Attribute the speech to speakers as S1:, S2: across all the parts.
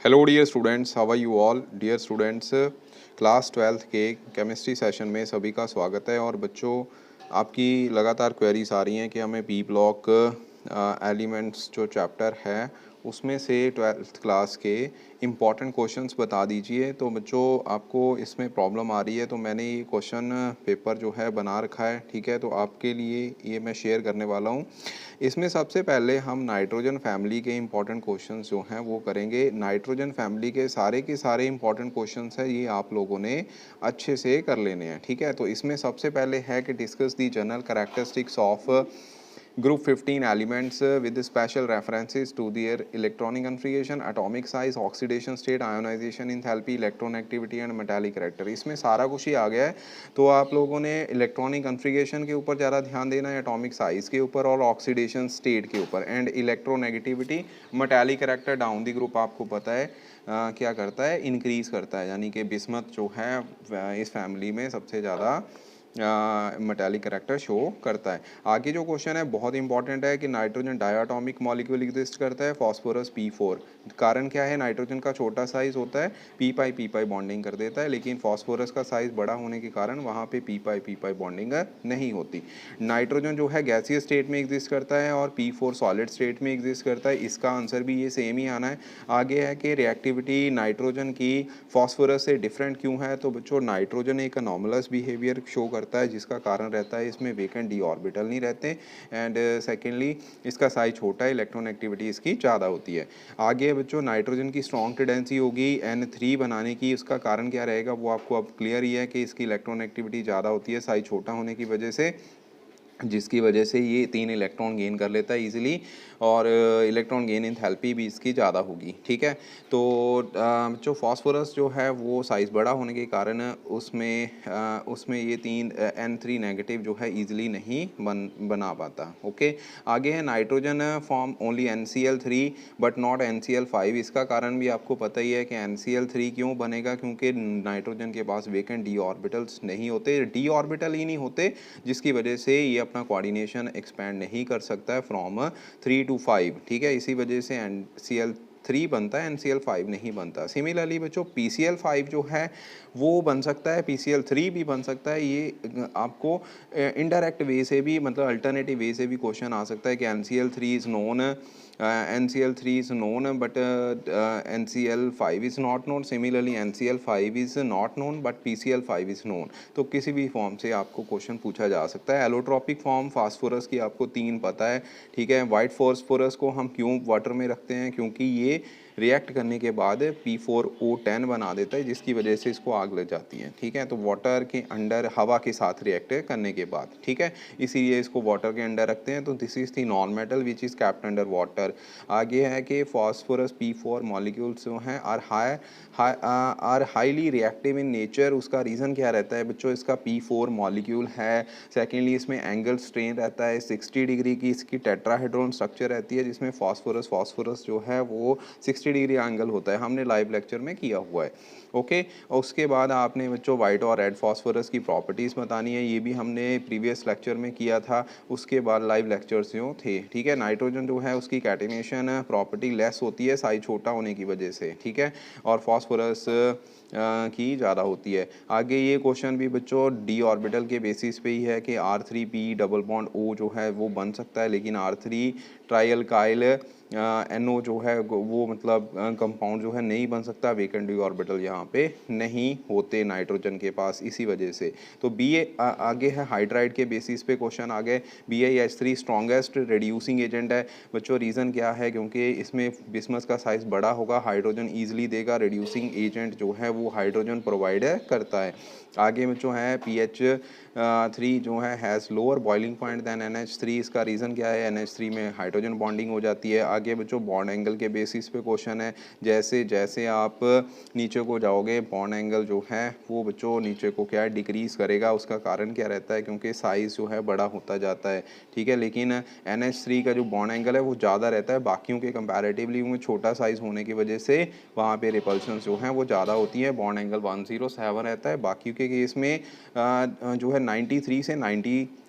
S1: Hello dear students, how are you all. Dear students, class 12th के chemistry session में सभी का स्वागत है। और बच्चों, आपकी लगातार क्वेरीज आ रही हैं कि हमें पी ब्लॉक एलिमेंट्स जो चैप्टर है उसमें से 12th क्लास के इम्पॉर्टेंट क्वेश्चंस बता दीजिए। तो बच्चों, आपको इसमें प्रॉब्लम आ रही है तो मैंने ये क्वेश्चन पेपर जो है बना रखा है, ठीक है। तो आपके लिए ये मैं शेयर करने वाला हूँ। इसमें सबसे पहले हम नाइट्रोजन फैमिली के इम्पॉर्टेंट क्वेश्चंस जो हैं वो करेंगे। नाइट्रोजन फैमिली के सारे इम्पॉर्टेंट क्वेश्चंस हैं, ये आप लोगों ने अच्छे से कर लेने हैं, ठीक है। तो इसमें सबसे पहले है कि discuss the general characteristics of Group 15 elements with special references to their electronic configuration, atomic size, oxidation state, ionization enthalpy, electronegativiटी and metallic character। इसमें सारा कुछ ही आ गया है। तो आप लोगों ने इलेक्ट्रॉनिक कन्फिगरेशन के ऊपर ज़्यादा ध्यान देना है, एटॉमिक साइज के ऊपर और ऑक्सीडेशन स्टेट के ऊपर, and electronegativity, metallic character down the group आपको पता है क्या करता है, इंक्रीज़ करता है। यानी कि बिस्मथ जो है इस फैमिली में सबसे ज़्यादा मेटालिक कैरेक्टर शो करता है। आगे जो क्वेश्चन है बहुत इंपॉर्टेंट है कि नाइट्रोजन डायटोमिक मॉलिक्यूल एग्जिस्ट करता है, फॉस्फोरस P4। कारण क्या है, नाइट्रोजन का छोटा साइज होता है, पी पाई बॉन्डिंग कर देता है, लेकिन फॉस्फोरस का साइज बड़ा होने के कारण वहाँ पे पी पाई बॉन्डिंग नहीं होती। नाइट्रोजन जो है गैसियस स्टेट में एग्जिस्ट करता है और P4 सॉलिड स्टेट में एग्जिस्ट करता है। इसका आंसर भी ये सेम ही आना है। आगे है कि रिएक्टिविटी नाइट्रोजन की फॉस्फोरस से डिफरेंट क्यों है। तो बच्चों, नाइट्रोजन एक अनोमलस बिहेवियर शो करता है, जिसका कारण रहता है इसमें वेकेंट डी ऑर्बिटल नहीं रहते, एंड सेकेंडली इसका साइज छोटा है, इलेक्ट्रॉन एक्टिविटी इसकी ज़्यादा होती है। आगे बच्चों, नाइट्रोजन की स्ट्रॉन्ग टेंडेंसी होगी N3 बनाने की। उसका कारण क्या रहेगा वो आपको अब क्लियर ही है कि इसकी इलेक्ट्रॉन एक्टिविटी ज़्यादा होती है साइज छोटा होने की वजह से, जिसकी वजह से ये 3 इलेक्ट्रॉन गेन कर लेता है इजीली, और इलेक्ट्रॉन गेन एंथैल्पी भी इसकी ज़्यादा होगी, ठीक है। तो जो फास्फोरस जो है वो साइज़ बड़ा होने के कारण उसमें ये 3 N3 नेगेटिव जो है इजीली नहीं बना पाता। ओके, आगे है nitrogen form only NCl3 but not NCl5। इसका कारण भी आपको पता ही है कि NCl3 क्यों बनेगा, क्योंकि नाइट्रोजन के पास वेकेंट डी ऑर्बिटल्स नहीं होते, डी ऑर्बिटल ही नहीं होते, जिसकी वजह से ये अपना कोऑर्डिनेशन एक्सपैंड नहीं कर सकता है फ्रॉम 3 to 5, ठीक है। इसी वजह से NCl3 बनता है, NCl5 नहीं बनता। सिमिलरली बच्चों, PCl5 जो है वो बन सकता है, PCl3 भी बन सकता है। ये आपको इनडायरेक्ट वे से भी, मतलब अल्टरनेटिव वे से भी क्वेश्चन आ सकता है कि NCl3 is known, NCl3 is known but NCl5 is not known. Similarly NCl5 is not known but PCl5 is known। तो किसी भी फॉर्म से आपको क्वेश्चन पूछा जा सकता है। एलोट्रॉपिक फॉर्म फास्फोरस की आपको 3 पता है, ठीक है। वाइट फास्फोरस को हम क्यों वाटर में रखते हैं, क्योंकि ये रिएक्ट करने के बाद P4O10 बना देता है, जिसकी वजह से इसको आग लग जाती है, ठीक है। तो वाटर के अंडर हवा के साथ रिएक्ट करने के बाद, ठीक है, इसीलिए इसको वाटर के अंडर रखते हैं। तो this is the non metal which is kept under water. आगे है कि फॉस्फोरस P4 मॉलिक्यूल्स जो हैं are highly reactive in nature. उसका रीज़न क्या रहता है बच्चों, इसका P4 मॉलिक्यूल है, सेकेंडली इसमें एंगल स्ट्रेन रहता है 60 डिग्री की, इसकी टेट्राहेड्रॉन स्ट्रक्चर रहती है, जिसमें फॉस्फोरस जो है वो 60 डिग्री एंगल होता है, हमने लाइव लेक्चर में किया हुआ है। ओके, उसके बाद आपने बच्चों वाइट और रेड फॉस्फोरस की प्रॉपर्टीज़ बतानी है, ये भी हमने प्रीवियस लेक्चर में किया था। उसके बाद लाइव लेक्चर्स जो थे, ठीक है। नाइट्रोजन जो है उसकी कैटिनेशन प्रॉपर्टी लेस होती है साइज छोटा होने की वजह से, ठीक है, और फॉस्फोरस की ज़्यादा होती है। आगे ये क्वेश्चन भी बच्चों डी ऑर्बिटल के बेसिस पे ही है कि R3P डबल बॉन्ड O जो है वो बन सकता है, लेकिन R3 ट्राइअल्काइल NO जो है वो मतलब कंपाउंड जो है नहीं बन सकता, वेकेंट डी ऑर्बिटल यहाँ पे नहीं होते नाइट्रोजन के पास, इसी वजह से। तो आगे है हाइड्राइड के बेसिस पे क्वेश्चन आ गए। BiH3 स्ट्रॉन्गेस्ट रिड्यूसिंग एजेंट है बच्चों, रीज़न क्या है, क्योंकि इसमें बिस्मस का साइज़ बड़ा होगा, हाइड्रोजन ईजिली देगा, रिड्यूसिंग एजेंट जो है वो हाइड्रोजन प्रोवाइड करता है। आगे में जो है PH3 जो है has lower boiling point than NH3। इसका रीज़न क्या है, NH3 में हाइड्रोजन बॉन्डिंग हो जाती है। आगे बच्चों बॉन्ड एंगल के बेसिस पे क्वेश्चन है, जैसे जैसे आप नीचे को जाओगे बॉन्ड एंगल जो है वो बच्चों नीचे को क्या है डिक्रीज़ करेगा। उसका कारण क्या रहता है, क्योंकि साइज़ जो है बड़ा होता जाता है, ठीक है। लेकिन NH3 का जो बॉन्ड एंगल है वो ज़्यादा रहता है बाकियों के कंपैरेटिवली, उनमें छोटा साइज़ होने की वजह से वहाँ पे रिपल्शन जो हैं वो ज़्यादा होती है। बॉन्ड एंगल 107 रहता है, बाकी के केस में जो है 93 से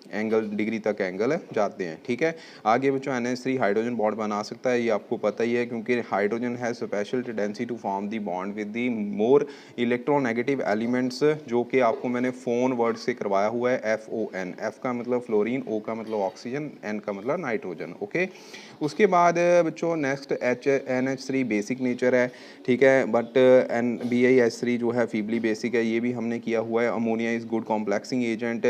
S1: एंगल डिग्री तक एंगल जाते हैं, ठीक है। आगे बच्चों NH3 हाइड्रोजन बॉन्ड बना सकता है, ये आपको पता ही है, क्योंकि hydrogen has special tendency to form the bond with the more electronegative elements, जो कि आपको मैंने फोन वर्ड से करवाया हुआ है, FON। F का मतलब फ्लोरीन, O का मतलब ऑक्सीजन, N का मतलब नाइट्रोजन, ओके। उसके बाद बच्चों नेक्स्ट NH3 बेसिक नेचर है, ठीक है, बट BiH3 जो है फीबली बेसिक है, ये भी हमने किया हुआ है। Ammonia is good complexing agent.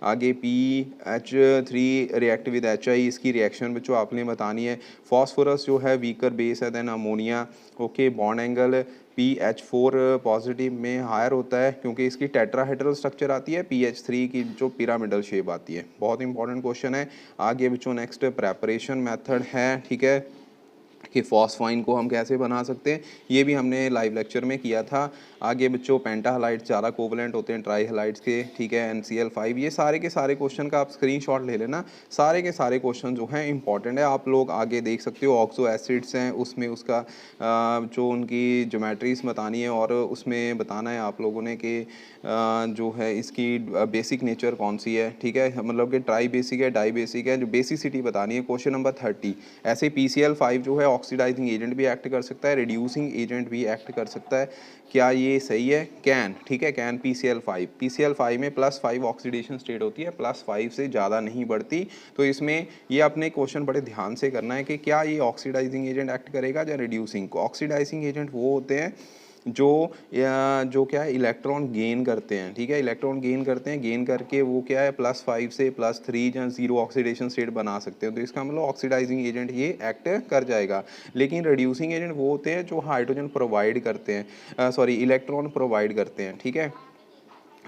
S1: आगे PH3 रिएक्ट विद HI, इसकी रिएक्शन बच्चों आपने बतानी है। फॉस्फोरस जो है वीकर बेस है than ammonia, okay. Bond angle PH4 positive में हायर होता है, क्योंकि इसकी टेट्राहेड्रल स्ट्रक्चर आती है, PH3 की जो पिरामिडल शेप आती है। बहुत इंपॉर्टेंट क्वेश्चन है। आगे बच्चों नेक्स्ट प्रेपरेशन मेथड है, ठीक है, कि फॉस्फाइन को हम कैसे बना सकते हैं, ये भी हमने लाइव लेक्चर में किया था। आगे बच्चों पेंटा हलाइड्स ज़्यादा कोवलेंट होते हैं ट्राई हलाइड्स के, ठीक है। NCl5, ये सारे के सारे क्वेश्चन का आप स्क्रीनशॉट ले लेना, सारे के सारे क्वेश्चन जो हैं इंपॉर्टेंट है, आप लोग आगे देख सकते हो। ऑक्सो एसिड्स हैं, उसमें उसका जो उनकी ज्योमेट्रीज बतानी है, और उसमें बताना है आप लोगों ने कि जो है इसकी बेसिक नेचर कौन सी है, ठीक है, मतलब कि ट्राई बेसिक है, डाई बेसिक है, जो बेसिसिटी बतानी है। Question number 30। ऐसे PCl5 जो है ऑक्सीडाइजिंग एजेंट भी एक्ट कर सकता है, रिड्यूसिंग एजेंट भी एक्ट कर सकता है, क्या ये सही है? कैन, ठीक है, कैन PCl5 में +5 ऑक्सीडेशन स्टेट होती है, +5 से ज़्यादा नहीं बढ़ती। तो इसमें ये अपने क्वेश्चन बड़े ध्यान से करना है कि क्या ये ऑक्सीडाइजिंग एजेंट एक्ट करेगा या रिड्यूसिंग। ऑक्सीडाइजिंग एजेंट वो होते हैं जो क्या है इलेक्ट्रॉन गेन करते हैं, ठीक है, इलेक्ट्रॉन गेन करते हैं, गेन करके वो क्या है +5 से +3 या 0 ऑक्सीडेशन स्टेट बना सकते हैं। तो इसका मतलब ऑक्सीडाइजिंग एजेंट ये एक्ट कर जाएगा। लेकिन रिड्यूसिंग एजेंट वो होते हैं जो हाइड्रोजन प्रोवाइड करते हैं, सॉरी इलेक्ट्रॉन प्रोवाइड करते हैं, ठीक है।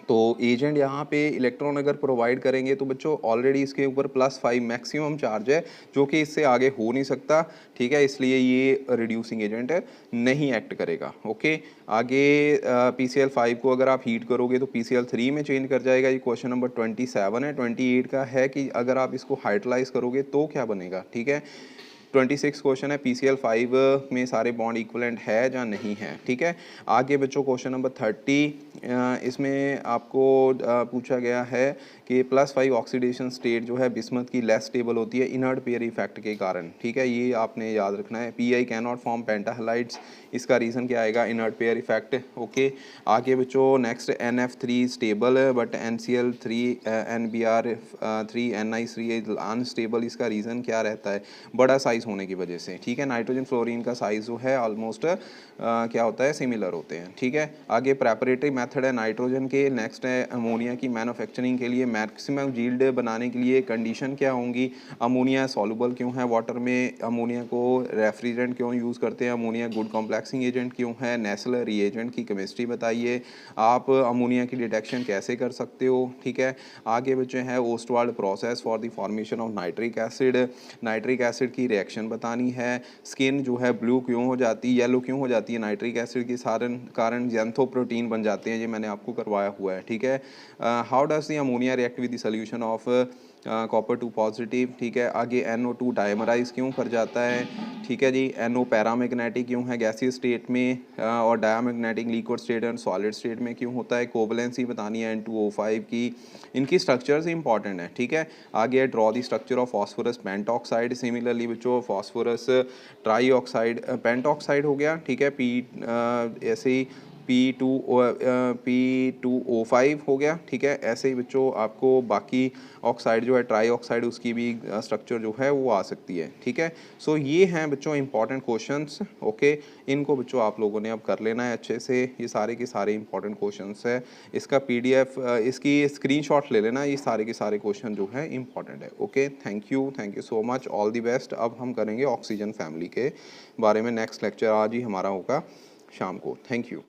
S1: तो एजेंट यहाँ पे इलेक्ट्रॉन अगर प्रोवाइड करेंगे तो बच्चों ऑलरेडी इसके ऊपर +5 मैक्सिमम चार्ज है, जो कि इससे आगे हो नहीं सकता, ठीक है, इसलिए ये रिड्यूसिंग एजेंट नहीं एक्ट करेगा, ओके। आगे PCl5 को अगर आप हीट करोगे तो PCl3 में चेंज कर जाएगा। ये क्वेश्चन नंबर 27 है। 28 का है कि अगर आप इसको हाइड्रोलाइज करोगे तो क्या बनेगा, ठीक है। 26 क्वेश्चन है, PCl5 में सारे बॉन्ड इक्वलेंट है या नहीं है, ठीक है। आगे बच्चों क्वेश्चन नंबर 30, इसमें आपको पूछा गया है कि +5 ऑक्सीडेशन स्टेट जो है बिस्मथ की लेस स्टेबल होती है इनर्ट पेयर इफेक्ट के कारण, ठीक है, ये आपने याद रखना है। PI कैन नॉट फॉर्म पेंटाहलाइड्स, इसका रीज़न क्या आएगा, इनर्ट पेयर इफेक्ट, ओके। आगे बच्चों नेक्स्ट NF3 स्टेबल है but NCl3 NBr3 NI3 unstable, इसका रीज़न क्या रहता है, बड़ा साइज होने की वजह से, ठीक है। नाइट्रोजन फ्लोरीन का साइज जो है ऑलमोस्ट क्या होता है, सिमिलर होते हैं, ठीक है। आगे प्रेपरेटरी मेथड है नाइट्रोजन के। नेक्स्ट है अमोनिया की मैन्युफैक्चरिंग के लिए मैक्सिमम यील्ड बनाने के लिए कंडीशन क्या होंगी, अमोनिया सॉल्युबल क्यों है वाटर में, अमोनिया को रेफ्रिजरेंट क्यों यूज़ करते हैं, अमोनिया गुड कॉम्प्लेक्सिंग एजेंट क्यों है, नेस्लर रिएजेंट की केमिस्ट्री बताइए, आप अमोनिया की डिटेक्शन कैसे कर सकते हो, ठीक है। आगे बच्चे हैं Ostwald process for the formation of nitric acid की रिएक्शन बतानी है। स्किन जो है ब्लू क्यों हो जाती है, येलो क्यों हो जाती है, नाइट्रिक एसिड के कारण जैंथोप्रोटीन बन जाते हैं, ये मैंने आपको करवाया हुआ है, ठीक है। How does the ammonia react with the solution of copper 2 positive, ठीक है। आगे NO2 डायमराइज क्यों कर जाता है, ठीक है जी। NO पैरामैग्नेटिक क्यों है गैसीय स्टेट में, और diamagnetic liquid state and solid state में क्यों होता है, कोवलेंसी बतानी है N2O5 की, इनकी स्ट्रक्चर्स इंपॉर्टेंट है, ठीक है। आगे draw the structure of phosphorus pentoxide, similarly बच्चों फॉस्फोरस ट्राईऑक्साइड पेंटॉक्साइड हो गया, ठीक है, ऐसे ही P2O5 हो गया, ठीक है। ऐसे ही बच्चों आपको बाकी ऑक्साइड जो है ट्राई ऑक्साइड, उसकी भी स्ट्रक्चर जो है वो आ सकती है, ठीक है। सो ये हैं बच्चों इंपॉर्टेंट क्वेश्चंस, ओके। इनको बच्चों आप लोगों ने अब कर लेना है अच्छे से, ये सारे के सारे इंपॉर्टेंट क्वेश्चंस है। इसका PDF इसकी स्क्रीनशॉट ले लेना, ये सारे के सारे क्वेश्चन जो है इंपॉर्टेंट है, okay. Thank you so much, all the best. अब हम करेंगे ऑक्सीजन फैमिली के बारे में नेक्स्ट लेक्चर, आज ही हमारा होगा शाम को। Thank you.